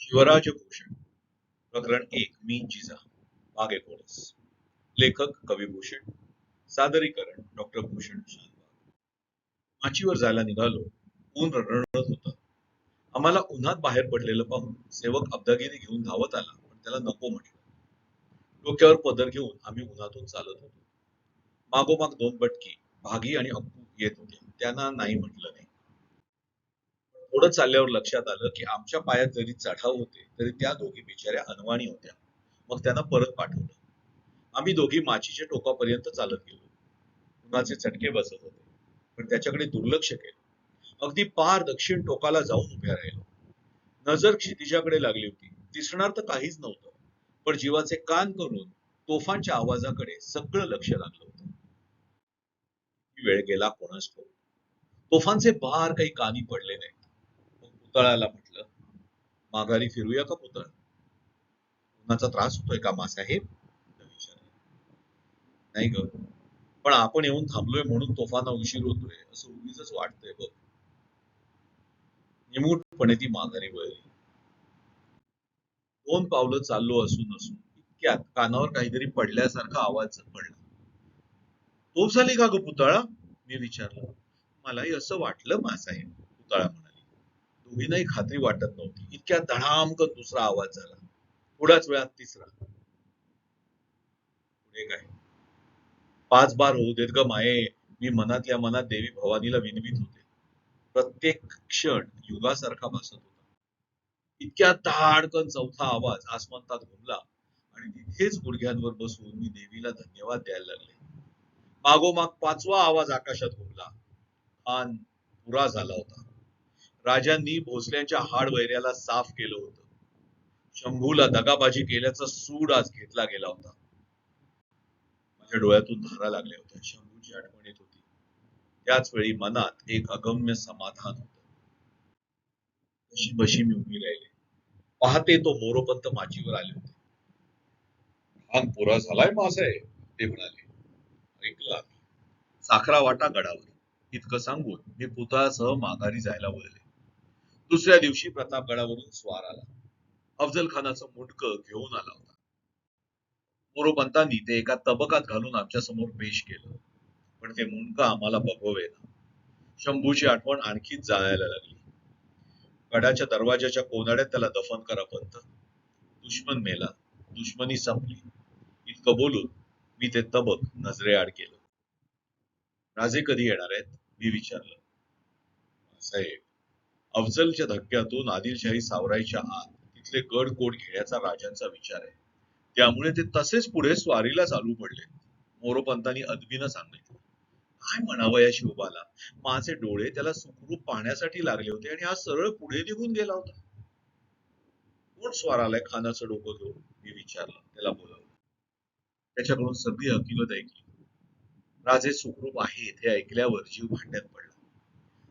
शिवराज भूषण प्रकरण 1 मी जिजा भाग 19 लेखक कविभूषण सादरीकरण डॉक्टर भूषण शानबाग माचीवर जायला निघालो. ऊन रडत होतं. आम्हाला उन्हात बाहेर पडलेलं पाहून सेवक अब्दागिरी घेऊन धावत आला, पण त्याला नको म्हटलं. डोक्यावर पदर घेऊन आम्ही उन्हातून चालत होतो. मागोमाग 2 बटकी भागी आणि अप्पू येत होते. त्यांना नाही म्हटलं नाही. थोडं चालल्यावर लक्षात आलं की आमच्या पायात जरी चढाव होते तरी त्या दोघी बिचाऱ्या अनवाणी होत्या. मग त्यांना परत पाठवलं. आम्ही दोघी माचीच्या टोकापर्यंत चालत गेलो. उन्हाचे चटके बसत होते, पण त्याच्याकडे दुर्लक्ष केलं. अगदी पार दक्षिण टोकाला जाऊन उभ्या राहिलो. नजर क्षितिजाकडे लागली होती. दिसणार तर काहीच नव्हतं, पण जीवाचे कान करून तोफांच्या आवाजाकडे सगळं लक्ष लागलं होतं. वेळ गेला कोणास ठाऊक. तोफांचे बार काही कानी पडले नाहीत. मग पुतळ्याला म्हटलं, माघारी फिरूया का पुतळा? उन्हाचा त्रास होतोय का मासाहेब? नाही ग, पण आपण येऊन थांबलोय म्हणून तोफांना उशीर होतोय असं उगीच वाटतंय बघ. निमूटपणे ती माघारी वळली. 2 पावलं चाललो असून इतक्यात कानावर काहीतरी पडल्यासारखा आवाज पडला. तोफ झाली का ग पुतळा? मी विचारलं. मलाही असं वाटलं मासाहेब, पुतळा म्हणाली. दोघींनाही खात्री वाटत नव्हती. इतक्यात धडामकन दुसरा आवाज झाला. थोड्याच वेळात तिसरा. पुढे काय? 5 बार होऊ देत ग माये. मी मनातल्या मनात देवी भवानीला विनवीत होते. प्रत्येक क्षण युगासारखा भासत होता. इतक्या धाडकन चौथा आवाज आसमंतात घुमला आणि तिथेच गुडघ्यांवर बसून मी देवीला धन्यवाद द्यायला लागले. मागोमाग 5वा आवाज आकाशात घुमला. खान पुरा झाला होता. राजांनी भोसल्यांच्या हाडवैऱ्याला साफ केलं होतं. शंभूला दगाबाजी केल्याचा सूड आज घेतला गेला होता. माझ्या डोळ्यातून धारा लागल्या होत्या. शंभूची आठवण येत होती. त्याच वेळी मनात एक अगम्य समाधान होतं. कशी बशी मी उभी राहिले. पाहते तो मोरोपंत माचीवर आले होते. खान पुरा झालाय मासाहेब, ते म्हणाले. ऐकला. साखरा वाटा गडावर. इतकं सांगून मी पुतळासह माघारी जायला वळले. दुसऱ्या दिवशी प्रतापगडावरून स्वार आला. अफजल खानाचं मुंडकं घेऊन आला होता. मोरोपंतांनी ते एका तबकात घालून आमच्या समोर पेश केलं, पण ते मुंडकं आम्हाला बघवेना. शंभूची आठवण आणखीच जाळायला लागली. गडाच्या दरवाजाच्या कोनाड्यात त्याला दफन करा पंत. दुश्मन मेला, दुश्मनी संपली. इतकं बोलून मी ते तबक नजरेआड केलं. राजे कधी येणार आहेत? मी विचारलं. साहेब, अफजलच्या धक्क्यातून आदिलशाही सावरायच्या आत तिथले गड कोट घेण्याचा राजांचा विचार आहे. त्यामुळे ते तसेच पुढे स्वारीला चालू पडले. मोरोपंतांनी अदबीनं सांगितलं. काय म्हणावं या शिवबाला? माझे डोळे त्याला सुखरूप पाहण्यासाठी लागले होते आणि हा सरळ पुढे निघून गेला होता. कोण स्वार आलाय खानाचं डोकं घेऊन? मी विचारलं. त्याला बोलावलं. त्याच्याकडून सगळी हकीकत ऐकली. राजे सुखरूप आहेत हे ऐकल्यावर जीव भांड्यात पडला.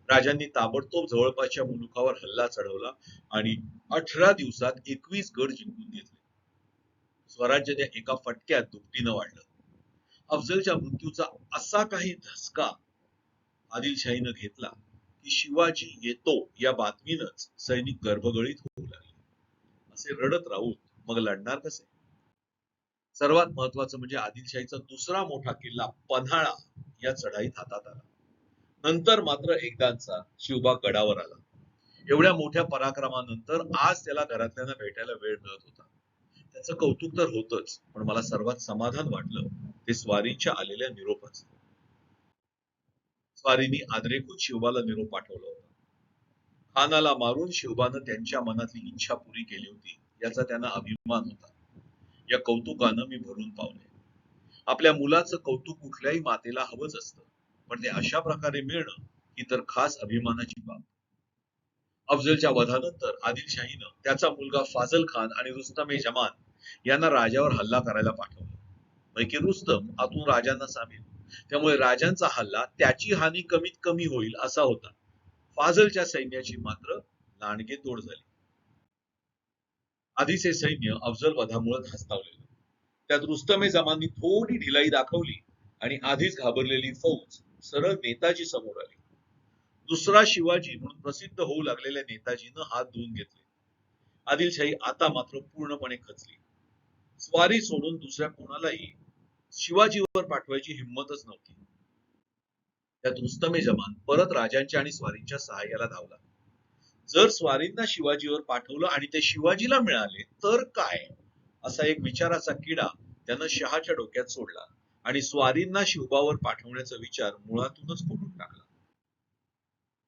राजांनी ताबडतोब जवळपासच्या मुलुखावर हल्ला चढवला आणि 18 दिवसात 21 गड जिंकून घेतले. स्वराज्य त्या एका फटक्यात दुपटीनं वाढलं. अफजलच्या मृत्यूचा असा काही धसका आदिलशाहीनं घेतला की शिवाजी येतो या बातमीनंच सैनिक गर्भगळीत होऊ लागले. असे रडत राहून मग लढणार कसे? सर्वात महत्वाचं म्हणजे आदिलशाहीचा दुसरा मोठा किल्ला पन्हाळा या चढाईत हातात आला. नंतर मात्र एकदाचा शिवबा गडावर आला. एवढ्या मोठ्या पराक्रमानंतर आज त्याला घरातल्यांना भेटायला वेळ मिळत होता. त्याचं कौतुक तर होतच, पण मला सर्वात समाधान वाटलं ते स्वारीच्या आलेल्या निरोपाचं. स्वारीनी आदरेखूद शिवबाला निरोप पाठवला होता. खानाला मारून शिवबानं त्यांच्या मनातली इच्छा पुरी केली होती याचा त्यांना अभिमान होता. या कौतुकानं मी भरून पावले. आपल्या मुलाचं कौतुक कुठल्याही मातेला हवंच असतं, पण ते अशा प्रकारे मिळणं ही तर खास अभिमानाची बाब. अफजलच्या वधानंतर आदिलशाहीनं त्याचा मुलगा फाजल खान आणि रुस्तम ए जमान यांना राजावर हल्ला करायला पाठवलं. पैकी रुस्तम आतून राजांना सामील, त्यामुळे राजांचा हल्ला त्याची हानी कमीत कमी होईल असा होता. फाजलच्या सैन्याची मात्र लांडगे तोड झाली. आधीचे सैन्य अफजल वधामुळे धास्तावलेलं. त्यात रुस्तम ए जमाननी थोडी ढिलाई दाखवली आणि आधीच घाबरलेली फौज सरळ नेताजी समोर आली. दुसरा शिवाजी म्हणून प्रसिद्ध होऊ लागलेल्या नेताजीनं हात धुवून घेतले. आदिलशाही आता मात्र पूर्णपणे खचली. स्वारी सोडून दुसऱ्या कोणालाही शिवाजीवर पाठवायची हिंमतच नव्हती. त्यात रुस्तमे जमान परत राजांच्या आणि स्वारींच्या सहाय्याला धावला. जर स्वारींना शिवाजीवर पाठवलं आणि ते शिवाजीला मिळाले तर काय, असा एक विचाराचा किडा त्यानं शहाच्या डोक्यात सोडला आणि स्वारींना शिवबावर पाठवण्याचा विचार मुळातूनच फोडून टाकला.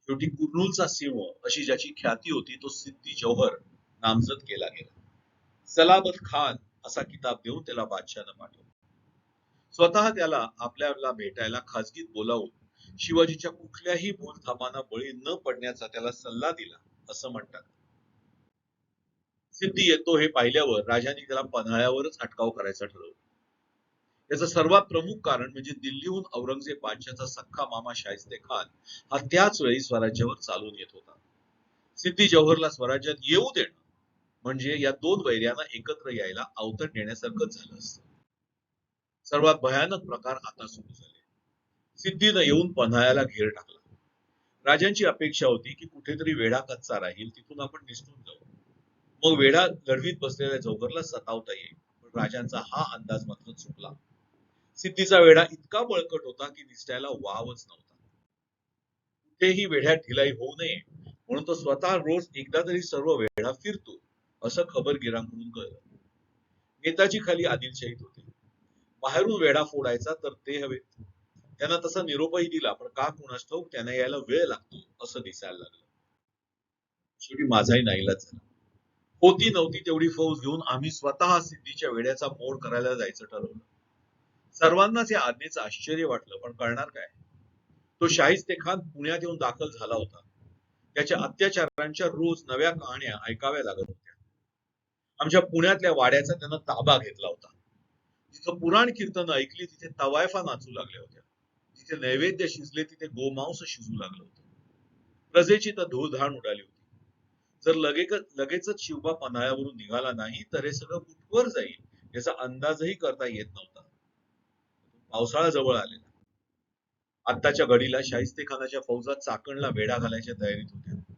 शेवटी कुर्नूलचा सिंह अशी ज्याची ख्याती होती तो सिद्दी जौहर नामजद केला गेला. सलाबत खान असा किताब देऊन त्याला बादशाहनं पाठवलं. स्वतः त्याला आपल्याला भेटायला खाजगीत बोलावून शिवाजीच्या कुठल्याही बोलथापांना बळी न पडण्याचा त्याला सल्ला दिला असं म्हणतात. सिद्धी येतो हे पाहिल्यावर राजांनी त्याला पन्हाळ्यावरच अटकाव करायचा ठरवलं. याचं सर्वात प्रमुख कारण म्हणजे दिल्लीहून औरंगजेब बादशाहचा सख्खा मामा शाहिस्ते खान हा त्याच वेळी स्वराज्यावर चालून येत होता. सिद्दी जौहरला स्वराज्यात येऊ देणं म्हणजे या दोन वैर्यांना एकत्र यायला अवतरण देण्यासारखंच झालं असतं. सर्वात भयानक प्रकार आता सुरू झाले. सिद्धीनं येऊन पन्हाळ्याला घेर टाकला. राजांची अपेक्षा होती की कुठेतरी वेढा कच्चा राहील, तिथून आपण निसटून जाऊ. मग वेढा लढवीत बसलेल्या जौहरला सतावता येईल. पण राजांचा हा अंदाज मात्र चुकला. सिद्धीचा वेढा इतका बळकट होता की निसटायला वावच नव्हता. कुठेही वेढ्यात ढिलाई होऊ नये म्हणून तो स्वतः रोज एकदा तरी सर्व वेढा फिरतो असं खबरगिरांकडून कळलं. नेताजी खाली आदिलशाहीत होते. बाहेरून वेढा फोडायचा तर ते हवेत. त्यांना तसा निरोपही दिला, पण का कुणास ठाऊक त्यांना यायला वेळ लागतो असं दिसायला लागलं. शेवटी माझाही नाईलाज झाला. होती नव्हती तेवढी फौज घेऊन आम्ही स्वतः सिद्धीच्या वेड्याचा मोड करायला जायचं ठरवलं. सर्वांनाच या आज्ञेचं आश्चर्य वाटलं, पण करणार काय. तो शाहिस्ते खान पुण्यात येऊन दाखल झाला होता. त्याच्या अत्याचारांच्या रोज नव्या कहाण्या ऐकाव्या लागत होत्या. आमच्या पुण्यातल्या वाड्याचा त्यानं ताबा घेतला होता. जिथं पुराण कीर्तन ऐकली तिथे तवायफा नाचू लागल्या होत्या. जिथे नैवेद्य शिजले तिथे गोमांस शिजू लागलं होतं. प्रजेची तर धूळधाण उडाली होती. जर लगेचच शिवबा पन्हाळ्यावरून निघाला नाही तर हे सगळं कुठवर जाईल याचा अंदाजही करता येत नव्हता. पावसाळा जवळ आलेला. आत्ताच्या घडीला शाहिस्ते खानाच्या फौजा चाकणला वेढा घालायच्या तयारीत होत्या.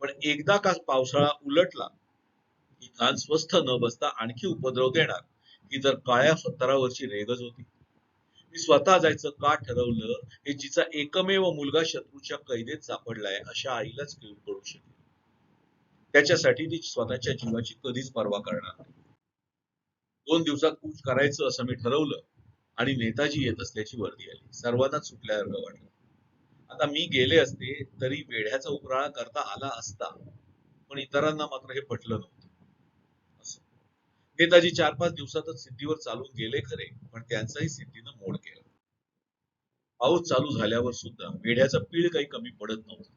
पण एकदा का पावसाळा उलटला की खान स्वस्थ न बसता आणखी उपद्रव देणार ही जर काळ्या फत्तरावरची रेगच होती. मी स्वतः जायचं का ठरवलं हे जिचा एकमेव मुलगा शत्रूच्या कैदेत सापडलाय अशा आईलाच कळू शकेल. त्याच्यासाठी ती स्वतःच्या जीवाची कधीच पर्वा करणार नाही. 2 दिवसात कूच करायचं असं मी ठरवलं आणि नेताजी येत असल्याची वर्दी आली. सर्वांना सुटल्यासारखं वाटलं. आता मी गेले असते तरी वेढ्याचा उपराळा करता आला असता, पण इतरांना मात्र हे पटलं नव्हतं. असं नेताजी 4-5 दिवसातच सिद्धीवर चालून गेले खरे, पण त्यांचाही सिद्धीनं मोड केला. पाऊस चालू झाल्यावर सुद्धा वेढ्याचा पीळ काही कमी पडत नव्हता.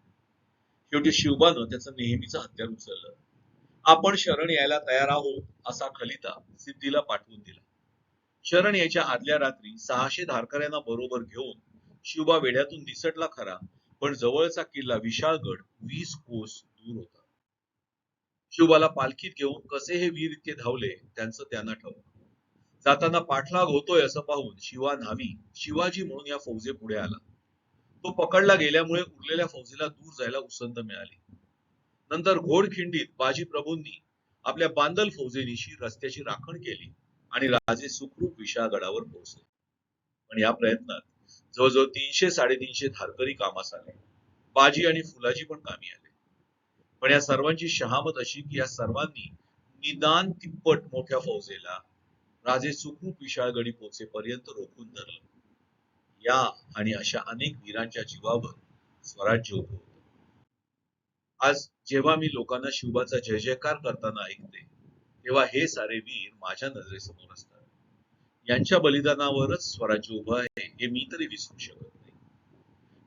शेवटी शिवबानं त्याचं नेहमीचं हत्यार उचललं. आपण शरण यायला तयार आहोत असा खलिता सिद्धीला पाठवून दिला. शरण यायच्या आदल्या रात्री 600 धारकऱ्यांना बरोबर घेऊन शिवबा वेढ्यातून निसटला खरा, पण जवळचा किल्ला विशाळगड 20 कोस दूर होता. शिवबाला पालखीत घेऊन कसे हे वीर इतके धावले त्यांचं त्यांना ठाऊक. जाताना पाठलाग होतोय असं पाहून शिवा न्हावी शिवाजी म्हणून या फौजे पुढे आला. तो पकडला गेल्यामुळे उरलेल्या फौजेला दूर जायला उसंत मिळाली. नंतर घोडखिंडीत बाजी प्रभूंनी आपल्या बांदल फौजेनिशी रस्त्याची राखण केली आणि राजे सुखरूप विशाळगडावर पोहोचले. पण या प्रयत्नात जवळजवळ 300-350 धारकरी कामास आले. बाजी आणि फुलाजी पण कामी आले. पण या सर्वांची शहामत अशी की या सर्वांनी निदान तिप्पट मोठ्या फौजेला राजे सुखरूप विशाळगडी पोहोचेपर्यंत रोखून धरलं. या आणि अशा अनेक वीरांच्या जीवावर स्वराज्य उभं होतं. आज जेव्हा मी लोकांना शिवबाचा जय जयकार करताना ऐकते तेव्हा हे सारे वीर माझ्या नजरेसमोर असतात. यांच्या बलिदानावरच स्वराज्य उभं आहे हे मी तरी विसरू शकत नाही.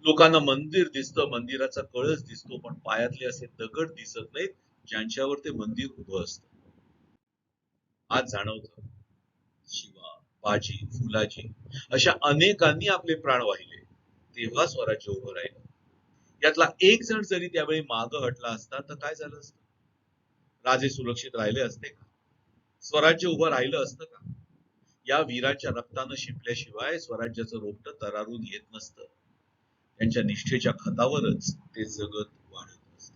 लोकांना मंदिर दिसतं, मंदिराचा कळस दिसतो, पण पायातले असे दगड दिसत नाहीत ज्यांच्यावर ते मंदिर उभं असतं. आज जाणवतं शिवा, बाजी, फुलाजी अशा अनेकांनी आपले प्राण वाहिले तेव्हा स्वराज्य उभं राहिलं. यातला एक जण जरी त्यावेळी मागं हटला असता तर काय झालं असतं. राजे सुरक्षित राहिले असते का. स्वराज्य उभं राहिलं असतं का. या वीराच्या रक्तानं शिंपल्याशिवाय स्वराज्याचं रोपटं तरारून येत नसतं. त्यांच्या निष्ठेच्या खतावरच ते जगत वाढत असतं.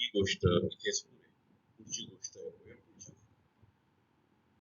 ही गोष्ट इथेच पुरे